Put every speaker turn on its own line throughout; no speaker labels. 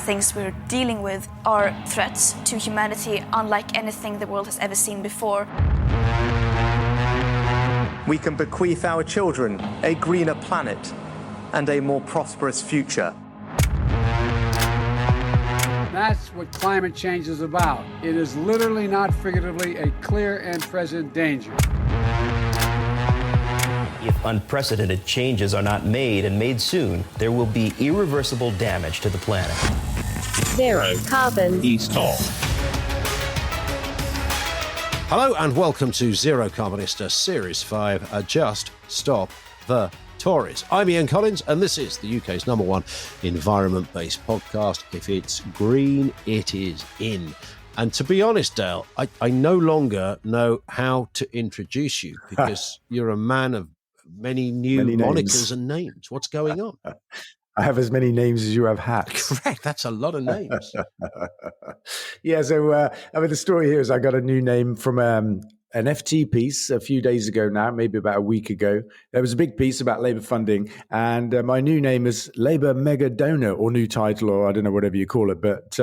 things we're dealing with are threats to humanity unlike anything the world has ever seen before.
We can bequeath our children a greener planet and a more prosperous future.
That's what climate change is about. It is literally, not figuratively, a clear and present danger.
If unprecedented changes are not made and made soon, there will be irreversible damage to the planet.
Zero carbon.
East Talk.
Hello and welcome to Zero Carbonista Series 5, Just Stop the Tories. I'm Ian Collins and this is the UK's #1 environment-based podcast. If it's green, it is in. And to be honest, Dale, I no longer know how to introduce you because you're a man of many monikers and names. What's going on?
I have as many names as you have hats.
Correct. That's a lot of names.
Yeah. So, the story here is I got a new name from an FT piece a few days ago now, maybe about a week ago. There was a big piece about Labour funding, and my new name is Labour Mega Donor, or new title, or I don't know, whatever you call it. But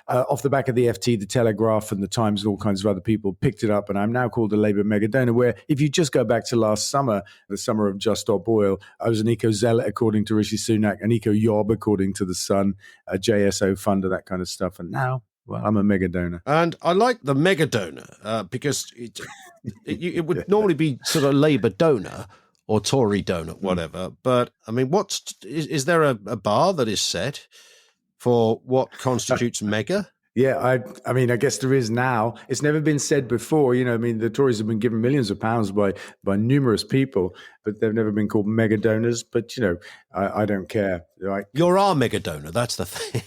off the back of the FT, the Telegraph and the Times and all kinds of other people picked it up, and I'm now called the Labour Mega Donor, where if you just go back to last summer, the summer of Just Stop Oil, I was an eco-zealot, according to Rishi Sunak, an eco-yob, according to The Sun, a JSO funder, that kind of stuff. And now, well, I'm a mega donor.
And I like the mega donor because it would normally be sort of Labour donor or Tory donor, whatever. But, I mean, is there a bar that is set for what constitutes mega?
Yeah, I mean, I guess there is now. It's never been said before. You know, I mean, the Tories have been given millions of pounds by numerous people, but they've never been called mega donors. But, you know, I don't care.
You're our mega donor. That's the thing.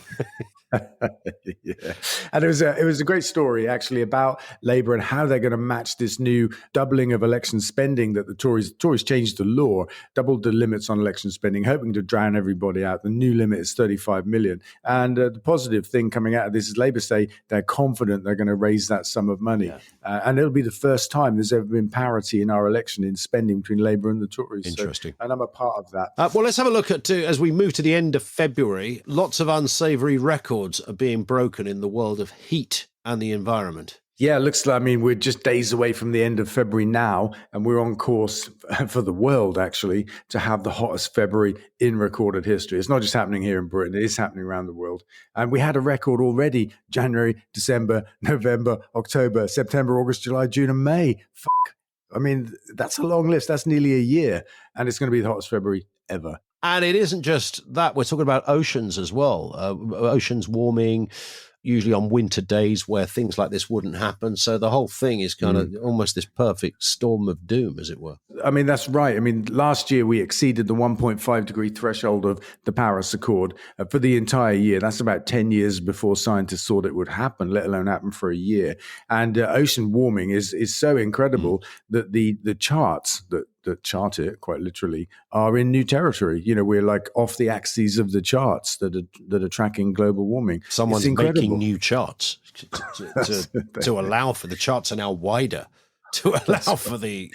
Yeah. And it was a great story actually about Labour and how they're going to match this new doubling of election spending that the Tories changed the law, doubled the limits on election spending, hoping to drown everybody out. The new limit is 35 million. And the positive thing coming out of this is Labour say they're confident they're going to raise that sum of money. Yeah. And it'll be the first time there's ever been parity in our election in spending between Labour and the Tories.
Interesting.
And I'm a part of that.
Well, let's have a look at, as we move to the end of February, lots of unsavoury records are being broken in the world of heat and the environment.
Yeah, it looks like, I mean, we're just days away from the end of February now, and we're on course for the world, actually, to have the hottest February in recorded history. It's not just happening here in Britain, it is happening around the world. And we had a record already, January, December, November, October, September, August, July, June, and May. I mean, that's a long list. That's nearly a year, and it's going to be the hottest February ever.
And it isn't just that. We're talking about oceans as well. Oceans warming, usually on winter days where things like this wouldn't happen. So the whole thing is kind of almost this perfect storm of doom, as it were.
I mean, that's right. I mean, last year we exceeded the 1.5 degree threshold of the Paris Accord for the entire year. That's about 10 years before scientists thought it would happen, let alone happen for a year. And ocean warming is so incredible that the charts that chart it, quite literally, are in new territory. You know, we're like off the axes of the charts that are tracking global warming.
Someone's making new charts to allow for the charts are now wider. To allow for the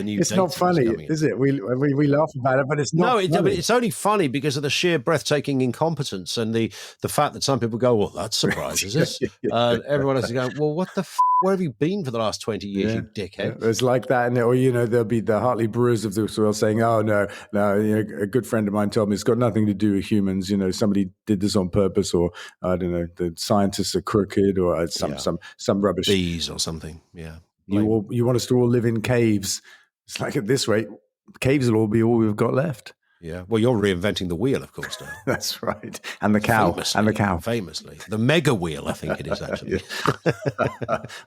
new.
It's not funny, is it? We laugh about it, but it's not.
No, it's only funny because of the sheer breathtaking incompetence and the fact that some people go, "Well, that surprises us." Everyone else is going, "Well, what the? Where have you been for the last 20 years, you dickhead?"
Yeah, it's like that, or you know, there'll be the Hartley Brewers of the world saying, "Oh no, you know, a good friend of mine told me it's got nothing to do with humans. You know, somebody did this on purpose, or I don't know, the scientists are crooked, or some rubbish,
bees or something." Yeah.
You want us to all live in caves. It's like at this rate, caves will all be all we've got left.
Yeah. Well, you're reinventing the wheel, of course, Dale.
That's right. And the cow.
Famously. The mega wheel, I think it is, actually.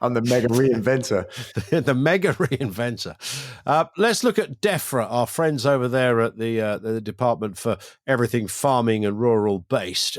I'm the mega reinventor.
The mega reinventor. Let's look at DEFRA, our friends over there at the Department for Everything Farming and Rural Based.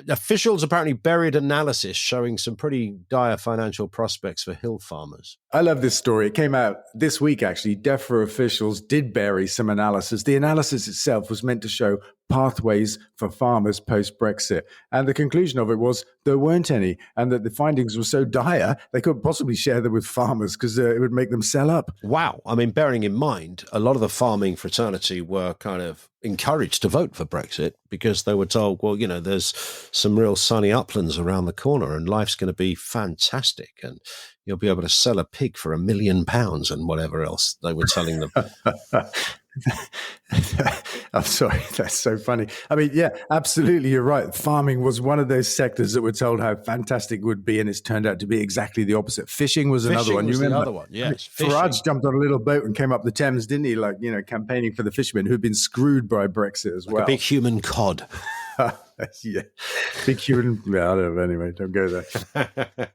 Officials apparently buried analysis showing some pretty dire financial prospects for hill farmers.
I love this story. It came out this week, actually. DEFRA officials did bury some analysis. The analysis itself was meant to show pathways for farmers post-Brexit. And the conclusion of it was there weren't any, and that the findings were so dire they couldn't possibly share them with farmers because it would make them sell up.
Wow. I mean, bearing in mind, a lot of the farming fraternity were kind of encouraged to vote for Brexit because they were told, well, there's some real sunny uplands around the corner and life's going to be fantastic and you'll be able to sell a pig for £1 million and whatever else they were telling them.
I'm sorry, that's so funny. I mean, yeah, absolutely, you're right. Farming was one of those sectors that were told how fantastic it would be, and it's turned out to be exactly the opposite. Fishing was another one. You remember?
The other one, yes.
Farage jumped on a little boat and came up the Thames, didn't he? Like, campaigning for the fishermen who'd been screwed by Brexit as well.
A big human cod.
Yeah, big human. Yeah, I don't know. Anyway, don't go there.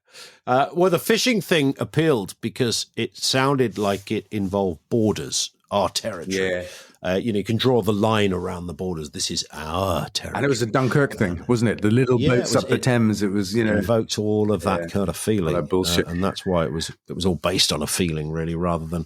Well, the fishing thing appealed because it sounded like it involved borders, our territory.
Yeah.
You can draw the line around the borders. This is our territory.
And it was a Dunkirk thing, wasn't it? The little boats up the Thames. It was,
invoked all of that kind of feeling.
All that bullshit.
And that's why it was all based on a feeling, really, rather than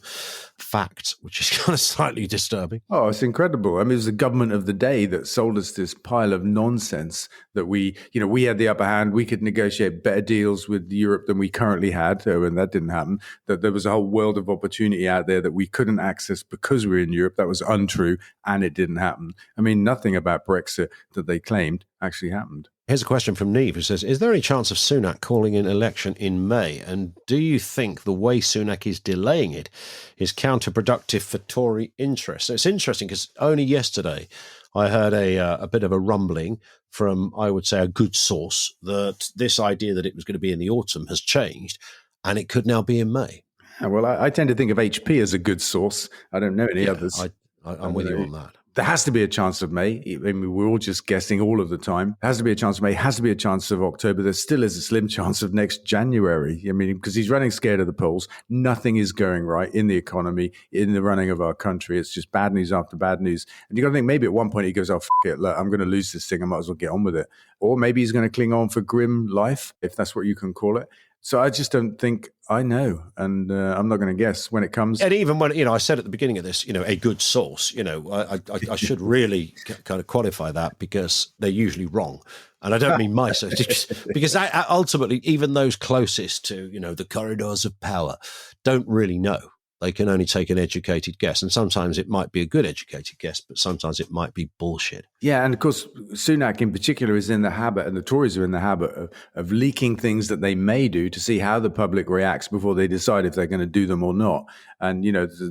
fact, which is kind of slightly disturbing.
Oh, it's incredible. I mean, it was the government of the day that sold us this pile of nonsense that we had the upper hand. We could negotiate better deals with Europe than we currently had, and that didn't happen. That there was a whole world of opportunity out there that we couldn't access because we're in Europe. That was untrue, and it didn't happen. I mean, nothing about Brexit that they claimed actually happened.
Here's a question from Neve who says, is there any chance of Sunak calling an election in May? And do you think the way Sunak is delaying it is counterproductive for Tory interests? So it's interesting because only yesterday I heard a bit of a rumbling from, I would say, a good source that this idea that it was going to be in the autumn has changed and it could now be in May.
Yeah, well, I tend to think of HP as a good source. I don't know any others.
I'm with you on that.
There has to be a chance of May. I mean, we're all just guessing all of the time. There has to be a chance of May. Has to be a chance of October. There still is a slim chance of next January. I mean, because he's running scared of the polls. Nothing is going right in the economy, in the running of our country. It's just bad news after bad news. And you got to think maybe at one point he goes, oh, f it, look, I'm going to lose this thing. I might as well get on with it. Or maybe he's going to cling on for grim life, if that's what you can call it. So I just don't think I know, and I'm not going to guess when it comes.
And even when, I said at the beginning of this, a good source, I should really kind of qualify that because they're usually wrong. And I don't mean my source, because ultimately, even those closest to, the corridors of power don't really know. They can only take an educated guess. And sometimes it might be a good educated guess, but sometimes it might be bullshit.
Yeah, and of course, Sunak in particular is in the habit, and the Tories are in the habit of leaking things that they may do to see how the public reacts before they decide if they're going to do them or not. And,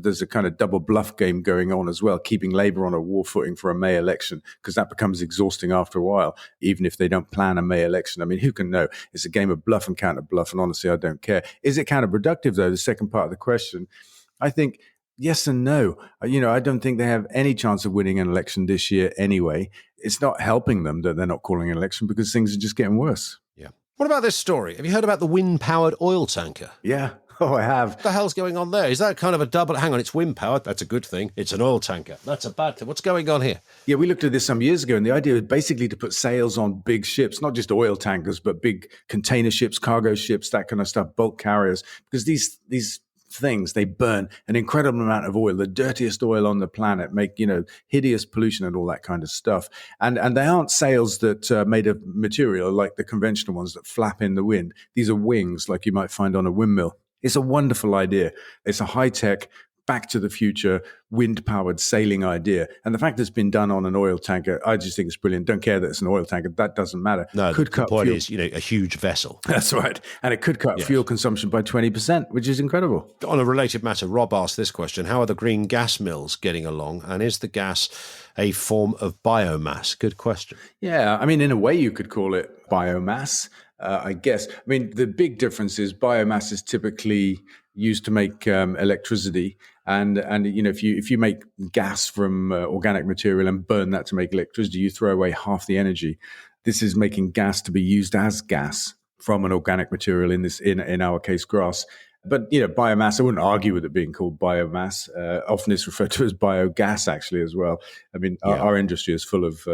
there's a kind of double bluff game going on as well, keeping Labour on a war footing for a May election, because that becomes exhausting after a while, even if they don't plan a May election. I mean, who can know? It's a game of bluff and counter bluff, and honestly, I don't care. Is it counterproductive, though? The second part of the question. I think yes and no. I don't think they have any chance of winning an election this year anyway. It's not helping them that they're not calling an election because things are just getting worse.
Yeah. What about this story? Have you heard about the wind-powered oil tanker?
Yeah. Oh, I have.
What the hell's going on there? Is that kind of a double? Hang on, it's wind-powered. That's a good thing. It's an oil tanker. That's a bad thing. What's going on here?
Yeah, we looked at this some years ago, and the idea was basically to put sails on big ships, not just oil tankers, but big container ships, cargo ships, that kind of stuff, bulk carriers, because these things, they burn an incredible amount of oil, the dirtiest oil on the planet, make hideous pollution and all that kind of stuff, and they aren't sails that are made of material like the conventional ones that flap in the wind. These are wings like you might find on a windmill. It's a wonderful idea. It's a high-tech, back to the future, wind-powered sailing idea. And the fact that it's been done on an oil tanker, I just think it's brilliant. Don't care that it's an oil tanker. That doesn't matter.
No, the point is, a huge vessel.
That's right. And it could cut fuel consumption by 20%, which is incredible.
On a related matter, Rob asked this question. How are the green gas mills getting along? And is the gas a form of biomass? Good question.
Yeah, I mean, in a way you could call it biomass, I guess. I mean, the big difference is biomass is typically used to make electricity, and if you make gas from organic material and burn that to make electricity, you throw away half the energy. This is making gas to be used as gas from an organic material, in our case grass. But, biomass, I wouldn't argue with it being called biomass. Often it's referred to as biogas, actually, as well. I mean, our industry is full of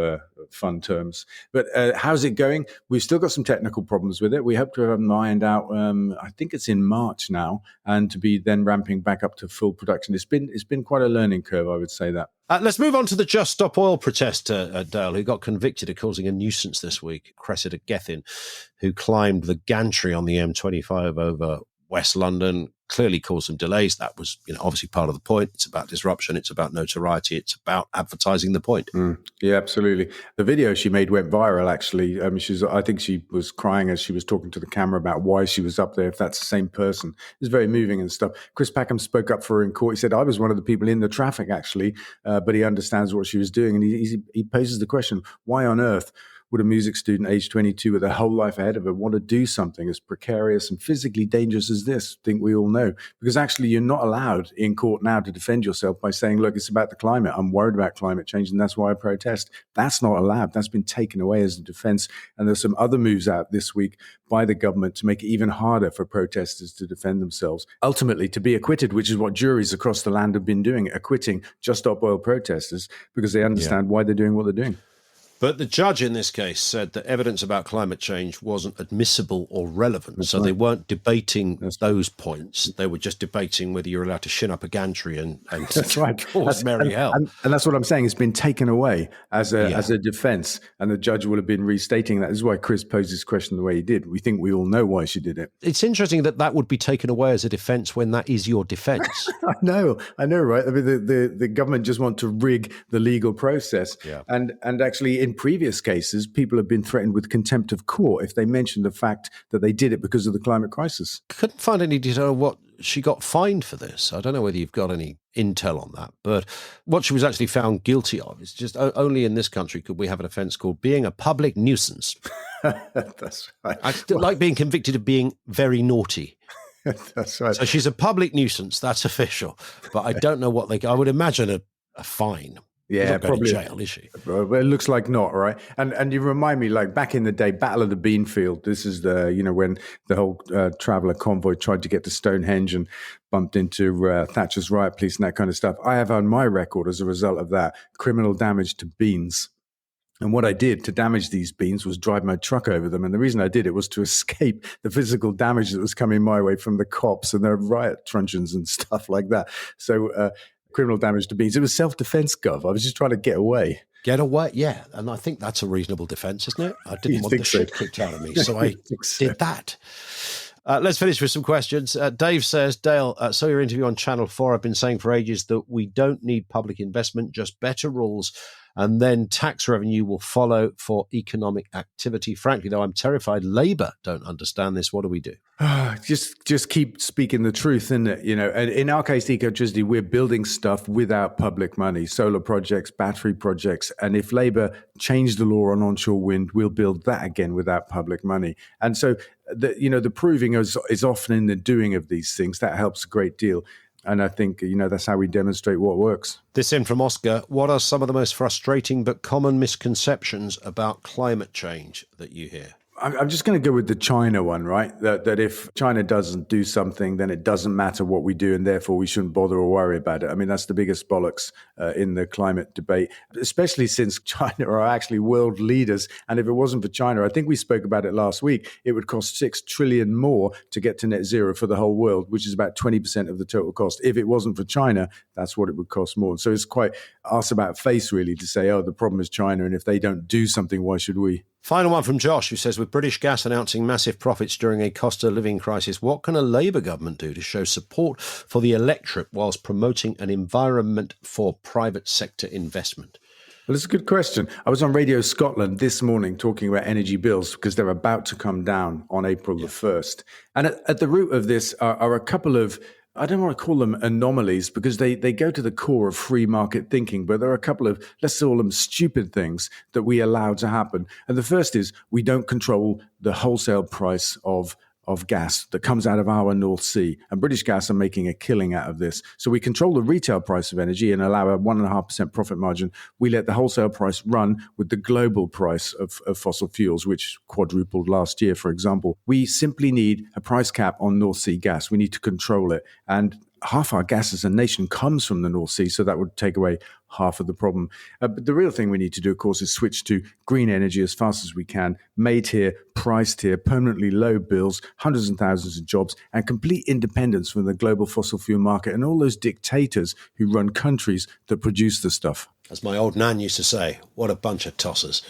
fun terms. But how's it going? We've still got some technical problems with it. We hope to have them ironed out, I think it's in March now, and to be then ramping back up to full production. It's been quite a learning curve, I would say that.
Let's move on to the Just Stop Oil protester, Dale, who got convicted of causing a nuisance this week, Cressida Gethin, who climbed the gantry on the M25 over West London, clearly caused some delays. That was, obviously part of the point. It's about disruption. It's about notoriety. It's about advertising the point.
Yeah, absolutely. The video she made went viral, actually. I think she was crying as she was talking to the camera about why she was up there, if that's the same person. It was very moving and stuff. Chris Packham spoke up for her in court. He said, I was one of the people in the traffic, actually, but he understands what she was doing. And he poses the question, why on earth would a music student age 22 with a whole life ahead of her want to do something as precarious and physically dangerous as this? I think we all know. Because actually you're not allowed in court now to defend yourself by saying, look, it's about the climate. I'm worried about climate change and that's why I protest. That's not allowed. That's been taken away as a defense. And there's some other moves out this week by the government to make it even harder for protesters to defend themselves. Ultimately, to be acquitted, which is what juries across the land have been doing, acquitting Just Stop Oil protesters because they understand why they're doing what they're doing.
But the judge in this case said that evidence about climate change wasn't admissible or relevant. That's so right. They weren't debating those points. They were just debating whether you're allowed to shin up a gantry and
that's right.
cause merry hell.
And that's what I'm saying. It's been taken away as a defense, and the judge will have been restating that. This is why Chris posed this question the way he did. We think we all know why she did it.
It's interesting that would be taken away as a defense when that is your defense.
I know, right? I mean, the government just want to rig the legal process. Yeah. And actually, in previous cases, people have been threatened with contempt of court if they mention the fact that they did it because of the climate crisis.
Couldn't find any detail on what she got fined for this. I don't know whether you've got any intel on that, but what she was actually found guilty of is just only in this country could we have an offence called being a public nuisance.
That's right.
Like being convicted of being very naughty.
That's right.
So she's a public nuisance. That's official. But I don't know what I would imagine a fine.
Yeah, probably
jail, is she?
Well, it looks like not, right? And you remind me, like back in the day, Battle of the Beanfield. This is when the whole traveller convoy tried to get to Stonehenge and bumped into Thatcher's riot police and that kind of stuff. I have on my record as a result of that criminal damage to beans. And what I did to damage these beans was drive my truck over them. And the reason I did it was to escape the physical damage that was coming my way from the cops and their riot truncheons and stuff like that. So criminal damage to beans. It was self-defense, Gov. I was just trying to get away.
Get away, yeah. And I think that's a reasonable defense, isn't it? I didn't want the shit kicked out of me, so I did that. Let's finish with some questions. Dave says, Dale, saw your interview on Channel 4. I've been saying for ages that we don't need public investment, just better rules, and then tax revenue will follow for economic activity. Frankly, though, I'm terrified Labour don't understand this. What do we do?
Just keep speaking the truth, isn't it? And in our case, Ecotricity, we're building stuff without public money, solar projects, battery projects. And if Labour changed the law on onshore wind, we'll build that again without public money. And so, the proving is often in the doing of these things. That helps a great deal. And I think, that's how we demonstrate what works.
This in from Oscar. What are some of the most frustrating but common misconceptions about climate change that you hear?
I'm just going to go with the China one, right? That if China doesn't do something, then it doesn't matter what we do, and therefore we shouldn't bother or worry about it. I mean, that's the biggest bollocks in the climate debate, especially since China are actually world leaders. And if it wasn't for China, I think we spoke about it last week, it would cost $6 trillion more to get to net zero for the whole world, which is about 20% of the total cost. If it wasn't for China, that's what it would cost more. So it's quite arse about face, really, to say, the problem is China, and if they don't do something, why should we?
Final one from Josh, who says, with British Gas announcing massive profits during a cost of living crisis, what can a Labour government do to show support for the electorate whilst promoting an environment for private sector investment?
Well, it's a good question. I was on Radio Scotland this morning talking about energy bills because they're about to come down on April the 1st. And at the root of this are a couple of, I don't want to call them anomalies because they go to the core of free market thinking, but there are a couple of, let's call them stupid things that we allow to happen. And the first is we don't control the wholesale price of of gas that comes out of our North Sea. And British Gas are making a killing out of this. So we control the retail price of energy and allow a 1.5% profit margin. We let the wholesale price run with the global price of fossil fuels, which quadrupled last year, for example. We simply need a price cap on North Sea gas. We need to control it. And half our gas as a nation comes from the North Sea, so that would take away half of the problem. But the real thing we need to do, of course, is switch to green energy as fast as we can, made here, priced here, permanently low bills, hundreds and thousands of jobs, and complete independence from the global fossil fuel market and all those dictators who run countries that produce the stuff.
As my old nan used to say, what a bunch of tossers.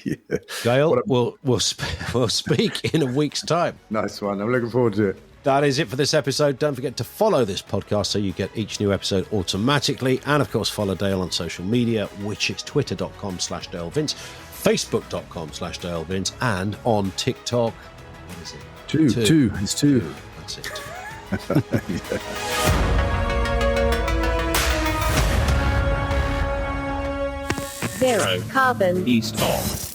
Yeah.
Gail, we'll speak in a week's time.
Nice one. I'm looking forward to it.
That is it for this episode. Don't forget to follow this podcast so you get each new episode automatically. And, of course, follow Dale on social media, which is twitter.com/DaleVince, facebook.com/DaleVince, and on TikTok. What is it?
Two. It's two.
That's it.
Zero carbon.
East of.